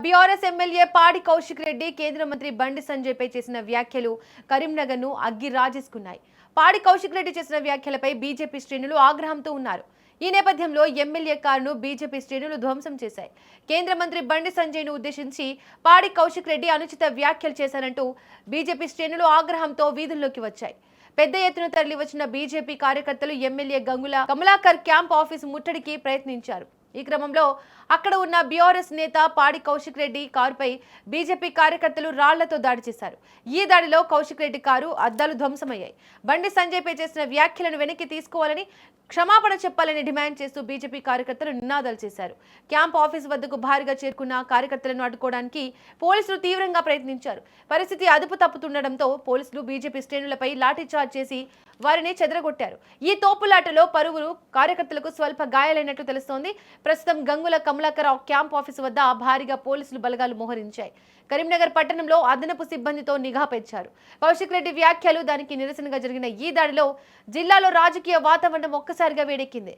BRS MLA పాడి కౌశిక్ రెడ్డి కేంద్ర మంత్రి బండి సంజయ్ పై చేసిన వ్యాఖ్యలు కరీంనగర్ ను అగ్గి రాజేసుకున్నాయి. పాడి కౌశిక్ రెడ్డి చేసిన వ్యాఖ్యలపై బీజేపీ శ్రేణులు ఆగ్రహంతో ఉన్నారు. ఈ నేపథ్యంలో ఎమ్మెల్యే కారును బీజేపీ శ్రేణులు ధ్వంసం చేశాయి. కేంద్ర మంత్రి బండి సంజయ్ ను ఉద్దేశించి పాడి కౌశిక్ రెడ్డి అనుచిత వ్యాఖ్యలు చేశారంటూ బీజేపీ శ్రేణులు ఆగ్రహంతో వీధుల్లోకి వచ్చాయి. పెద్ద ఎత్తున తరలి వచ్చిన బీజేపీ కార్యకర్తలు MLA Gangula Kamalakar camp office ముట్టడికి ప్రయత్నించారు. ఈ క్రమంలో అక్కడ ఉన్న బీఆర్ఎస్ నేత పాడి కౌశిక్ రెడ్డి కారుపై బీజేపీ కార్యకర్తలు రాళ్లతో దాడి చేశారు. ఈ దాడిలో కౌశిక్ రెడ్డి కారు అద్దాలు ధ్వంసమయ్యాయి. బండి సంజయ్ పై చేసిన వ్యాఖ్యలను వెనక్కి తీసుకోవాలని, క్షమాపణ చెప్పాలని డిమాండ్ చేస్తూ బీజేపీ కార్యకర్తలు నినాదాలు చేశారు. క్యాంప్ ఆఫీస్ వద్దకు భారీగా చేరుకున్న కార్యకర్తలను అడ్డుకోవడానికి పోలీసులు తీవ్రంగా ప్రయత్నించారు. పరిస్థితి అదుపు తప్పుతుండటంతో పోలీసులు బీజేపీ శ్రేణులపై లాఠీచార్జ్ చేసి వారిని చెదరగొట్టారు. ఈ తోపులాటలో పలువురు కార్యకర్తలకు స్వల్ప గాయాలైనట్లు తెలుస్తోంది. ప్రస్తుతం గంగుల కమలాకర్ క్యాంప్ ఆఫీసు వద్ద భారీగా పోలీసులు బలగాలు మోహరించాయి. కరీంనగర్ పట్టణంలో అదనపు సిబ్బందితో నిఘా పెంచారు. కౌశిక్ రెడ్డి వ్యాఖ్యలు దానికి నిరసనగా జరిగిన ఈ దాడిలో జిల్లాలో రాజకీయ వాతావరణం ఒక్కసారిగా వేడెక్కింది.